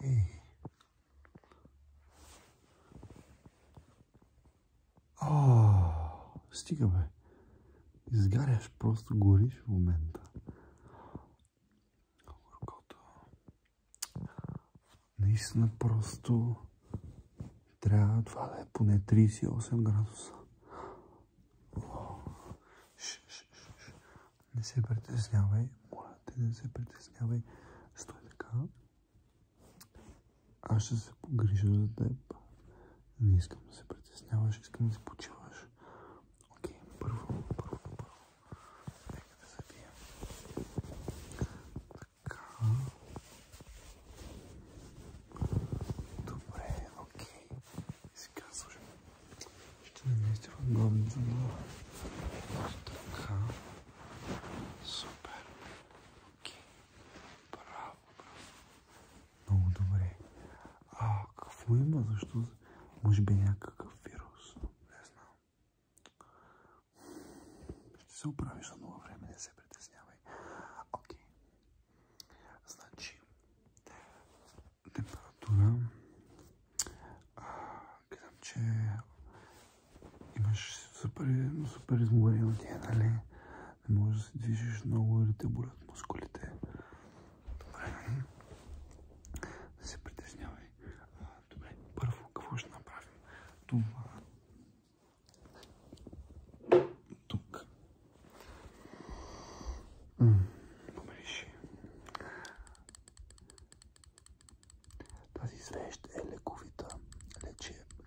Ей. Стига, бе. Изгаряш, просто гориш в момента. Горкото. Наистина просто трябва това да е поне 38 градуса. Не се притеснявай, моля те, не се притеснявай. Стой така. Аз ще се погрижа за теб. Не искам да се притесняваш, искам да се почиваш. Окей, първо. Нека да забием. Така. Добре, окей. И сега слушай. Ще наместя в главната на... Така. Супер. Окей. Браво. Много добре. Какво има? Защо? Може би някакъв вирус. Не знам. Ще се оправиш за много време, не се притеснявай. Окей. Значи, температура. Гледам, че имаш супер изморено ти, нали? Не можеш да се движиш много или те болят мускулите. Добре. Не се притеснявай. Добре, първо, какво ще направим? Това. Тук. Помириши. Тази свещ е лековита,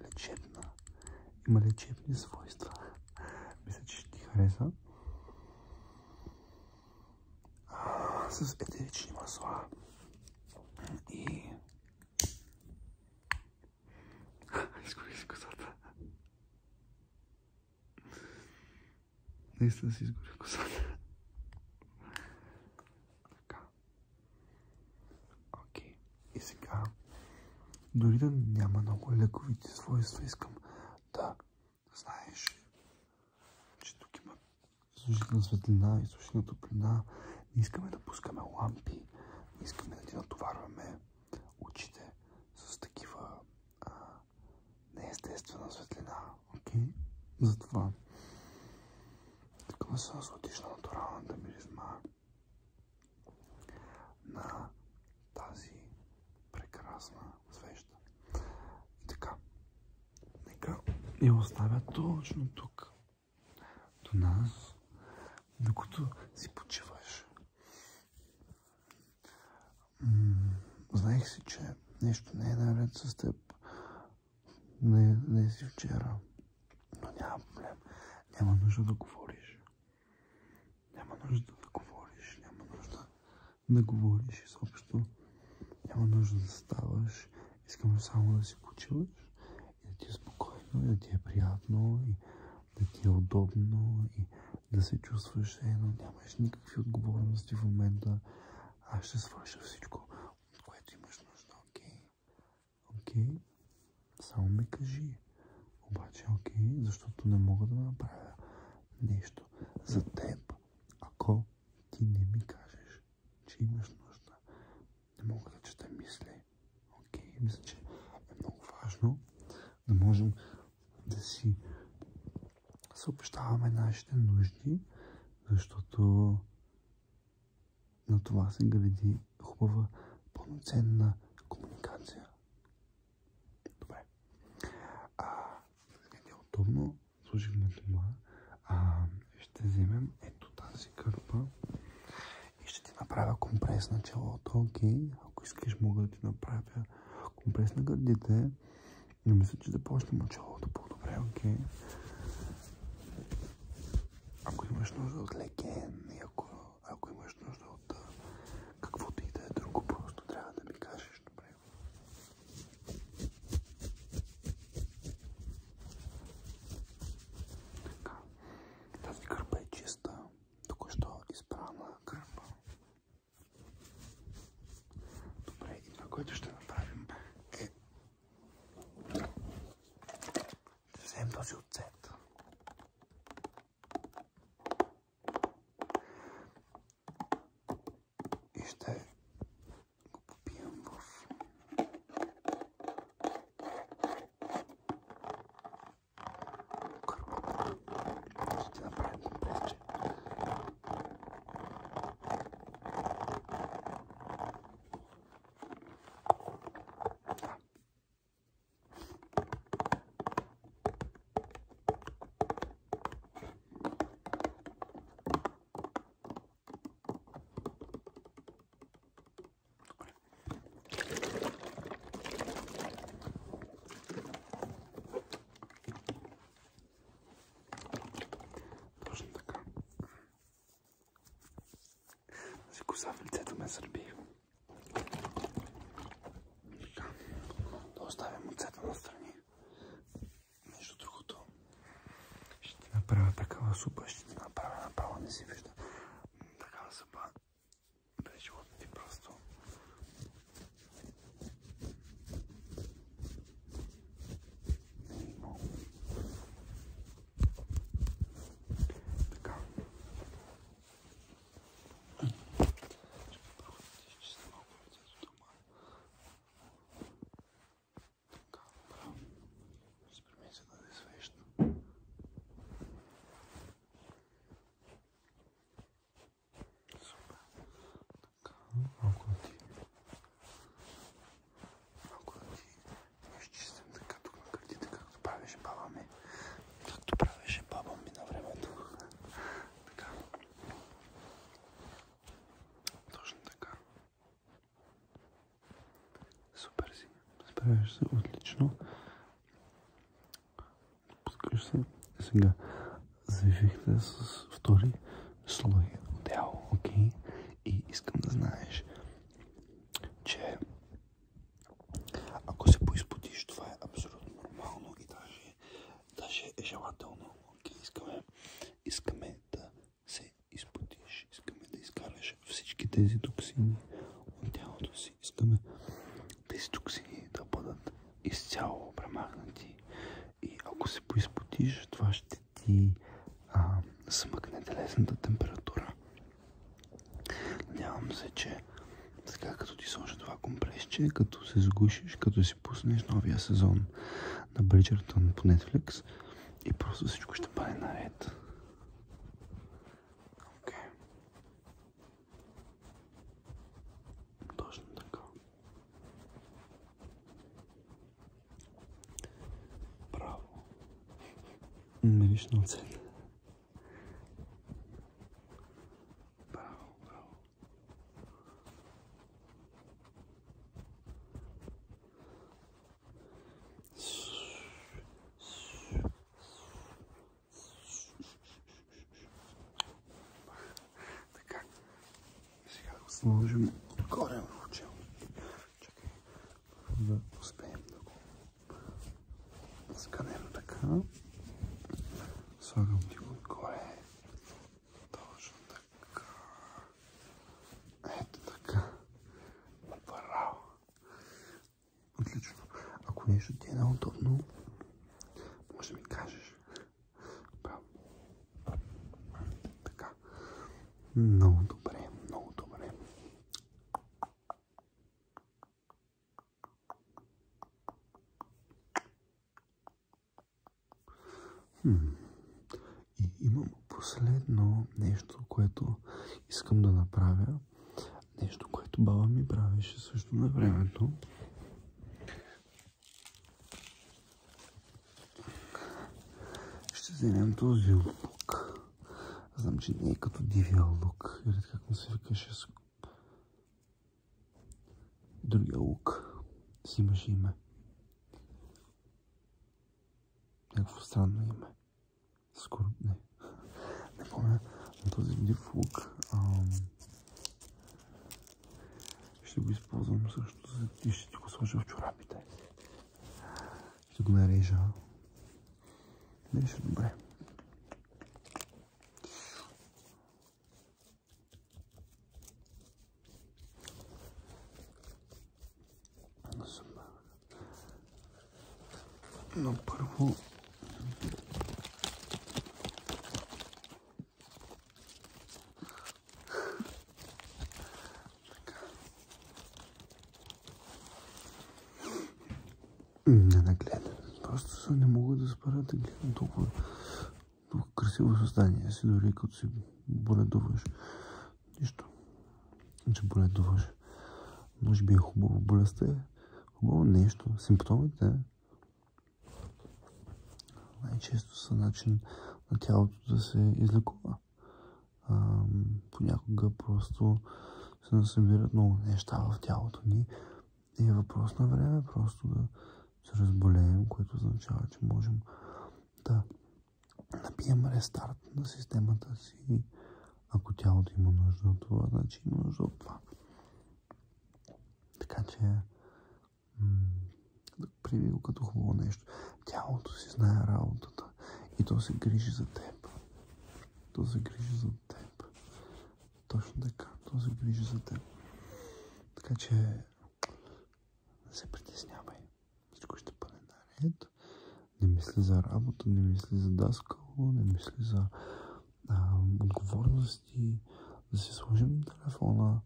лечебна. Има лечебни свойства. Мисля, че ще ти хареса. С етерични масла. И... изгори си косата. Наистина си изгори косата. Така. Окей. И сега, дори да няма много лековити свойства, искам да знаеш, че тук има изключителна светлина, изключителна топлина. Не искаме да пускаме лампи, не искаме да ти натоварваме очите с такива неестествена светлина. Окей? Затова така да се насладиш на натуралната миризма на тази прекрасна свеща. И така, нека я оставя точно тук до нас, докато си почиваш. Знаех си, че нещо не е наред с теб. Не си вчера. Но няма проблем. Няма нужда да говориш. Няма нужда да говориш изобщо. Няма нужда да ставаш. Искам само да си почиваш и да ти е спокойно, и да ти е приятно, и да ти е удобно, и да се чувстваш едно. Нямаш никакви отговорности в момента. Аз ще свърша всичко, от което имаш нужда, окей? Окей? Само ми кажи. Обаче, окей, защото не мога да направя нещо за теб, ако ти не ми кажеш, че имаш нужда. Не мога да чета мисли. Окей? Мисля, че е много важно да можем да си съобщаваме нашите нужди, защото на това се гради хубава, пълноценна комуникация. Добре. Сега ти е удобно. Слушахме това. Ще вземем ето тази кърпа и ще ти направя компрес на челото. Окей? Ако искаш, мога да ти направя компрес на гърдите. Но мисля, че започнем от челото по-добре. Окей? Ако имаш нужда от лекен и ако имаш нужда от каквото и да е друго, просто трябва да ми кажеш. Добре. Така. Тази кърпа е чиста. Току-що изпрана кърпа. Добре. И това, което ще направим е да вземем този оцет. Ще го попием в коса в лицето ме сърби. Така. Да оставим оцета настрани. Между другото, ще ти направя такава супа, ще ти направя направо, не си вижда. Такава супа. През живота ти просто. Така. Малко да ти изчистим така тук на гърдите, както правеше баба ми. Както правеше баба ми на времето. Така. Точно така. Супер си. Справяш се отлично. Пускаш се. Сега завихте с втори слой отдяло, окей? И искам да знаеш, че ако се поизпотиш, това е абсолютно нормално и даже е желателно. Окей, искаме да се изпотиш, искаме да изкараш всички тези токсини от тялото си. Искаме тези токсини да бъдат изцяло премахнати. И ако се поизпотиш, това ще ти смъкне телесната температура. Надявам се, че сега като ти сложа това компресче, като се сгушиш, като си пуснеш новия сезон на Bridgerton по Netflix и просто всичко ще бъде наред. Окей. Точно така. Браво. Мириш на оцет. Сложим отгоре в очел. Чакай, да успеем да го сканем така. Слагам ти го отгоре. Точно така. Ето така. Браво. Отлично. Ако нещо ти е неудобно, може да ми кажеш. Браво. Така. Много добре, много добре. И имам последно нещо, което искам да направя. Нещо, което баба ми правеше също на времето. Ще вземем този лук. Знам, че не е като дивия лук. Или как му се викаше с другия лук. Си имаше име. Някакво странно име. Скоро не. Не помня. Но този див лук ще го използвам също и ще ти го сложа в чорапите. Ще го нарежа. Беше добре. Супер. Но първо не нагледа. Просто не мога да спра да гледам толкова красиво състояние си, дори като си боледуваш. Нищо. Че боледуваш. Може би е хубаво. Болестта е хубаво нещо. Симптомите най-често са начин на тялото да се излекува. Понякога просто се насъбират много неща в тялото ни и е въпрос на време просто да се разболеем, което означава, че можем да набием рестарт на системата си Ако тялото има нужда от това, значи има нужда от това. Така че да приеми го като хубаво нещо. Тялото си знае работата и то се грижи за теб. То се грижи за теб. Точно така. То се грижи за теб. Така че не се притеснявай. Всичко ще бъде наред. Не мисли за работа, не мисли за даскало, не мисли за отговорности. Да си сложим телефона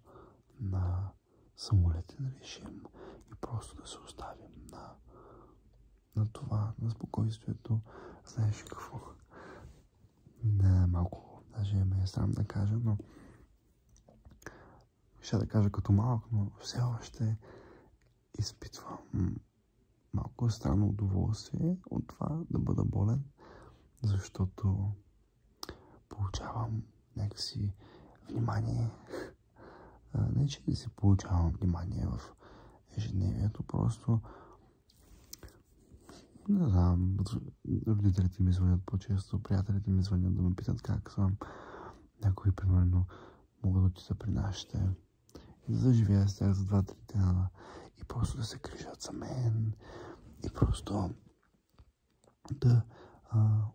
на самолетен режим и просто да се оставим на това, на спокойствието. Знаеш какво? Не, малко, даже ме е срам да кажа, но ще да кажа като малък, но все още изпитвам малко странно удоволствие от това да бъда болен, защото получавам някакси внимание. Не, че не си получавам внимание в ежедневието, просто не знам, родителите ми звънят по-често, приятелите ми звънят да ме питат как съм. Някои, примерно, могат да отидат при нашите и да заживея с тях за 2-3 дена и просто да се грижат за мен и просто да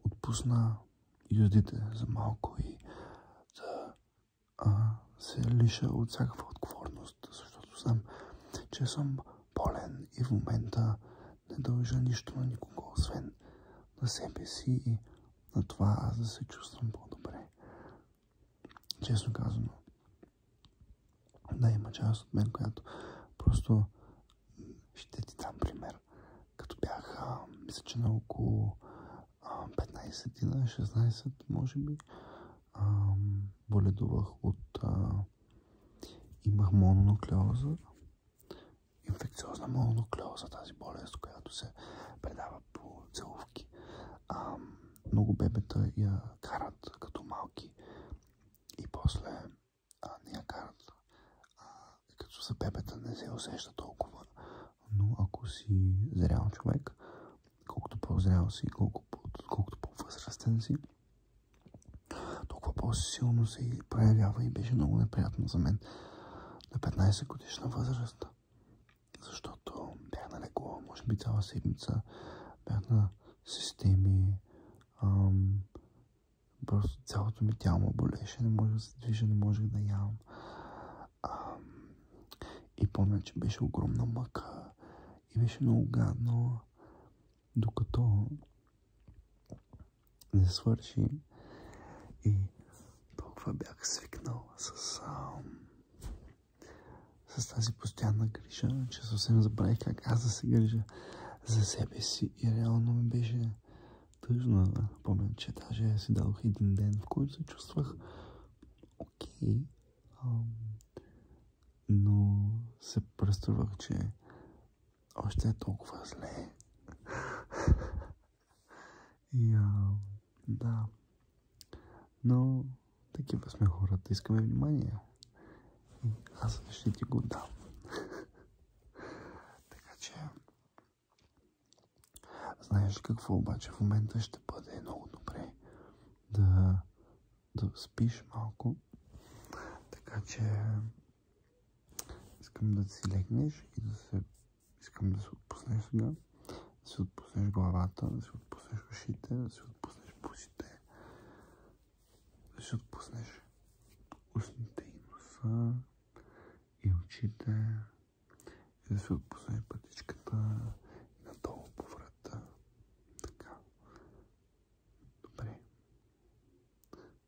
отпусна юздите за малко и да се лиша от всякаква отговорност, защото знам, че съм болен и в момента не дължа нищо на никого, освен на себе си и на това аз да се чувствам по-добре. Честно казано, да, има част от мен, която просто ще ти дам пример. Като бях, мисля, че на около 15 на 16, може би, боледувах от имах мононуклеоза, инфекциозна мононуклеоза, тази болест, която се предава по целувки. Много бебета я карат като малки и после не я карат. Като за бебета не се усеща толкова, но ако си зрял човек, колкото по-зрял си, колкото по-възрастен си, толкова по-силно се проявява и беше много неприятно за мен на 15 годишна възраст. Защото бях на легло, може би цяла седмица, бях на системи, просто цялото ми тяло болеше, не можех да се движа, не можех да ям. И помня, че беше огромна мъка и беше много гадно, докато не свърши и толкова бях свикнал с тази постоянна грижа, че съвсем забравих как аз да се грижа за себе си и реално ми беше тъжно. Помня, че даже си дадох един ден, в който се чувствах окей, но се преструвах, че още е толкова зле. И да, но такива сме хората, искаме внимание и аз ще ти го дам. Така че знаеш какво, обаче в момента ще бъде много добре да спиш малко, така че искам да си легнеш и искам да се отпуснеш сега, да си отпуснеш главата, да си отпуснеш ушите, да си отпуснеш бузите, да си отпуснеш устните и носа и очите и да си отпуснеш пътичката и надолу по врата. Така. Добре.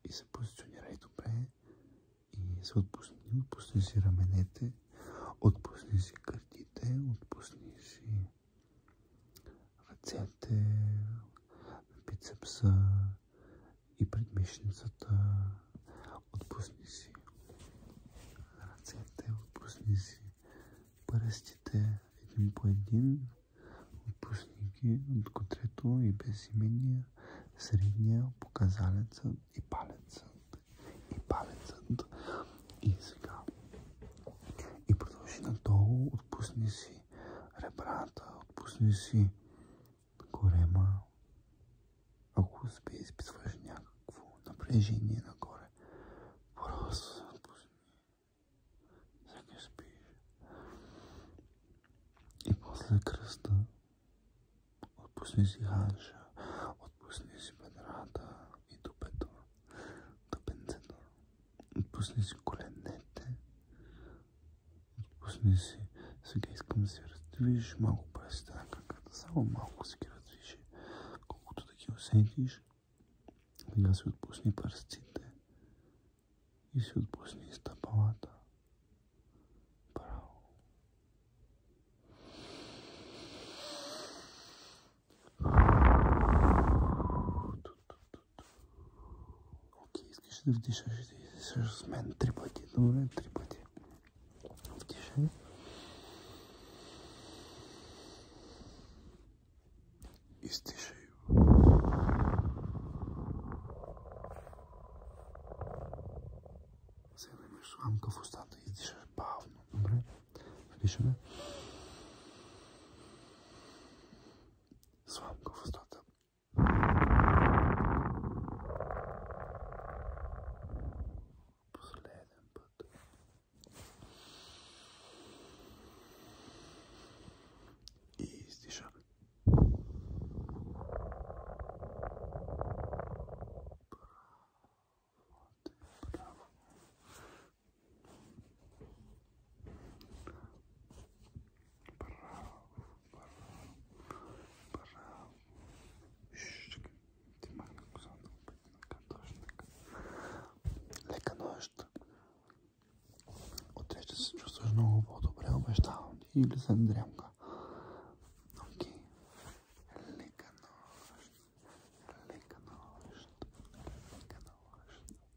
И се позиционирай добре и се отпусни. Отпусни си раменете, отпусни си гърдите, отпусни си ръцете, бицепса и предмишницата. Отпусни си ръцете, отпусни си пръстите един по един, отпусни ги от котрето и безименния, средния, показалецът и палецът. И сега. И продължи надолу, отпусни си ребрата, отпусни си корема. Ако изпитваш някакво напрежение нагоре, После кръста отпусни си ханша, отпусни си бедрата и дупето, тъпенцето. Отпусни си коленете. Отпусни си. Сега искам да си раздвижиш малко пръстите на краката. Само малко си ги раздвижи. Колкото да ги усетиш. Сега си отпусни пръстите. И си отпусни стъпалата. Браво. Окей, искаш да вдишаш и да издишаш с мен 3 пъти. Добре, 3 пъти. Вдишай. Изтишай. Сега да имаш сламка в устата и издишаш бавно. Добре? Вдишаме. Сламка в устата. Последен път. И издишаме. Лека нощ. Утре ще се чувстваш много по-добре, обещавам ти. Или се дрямка.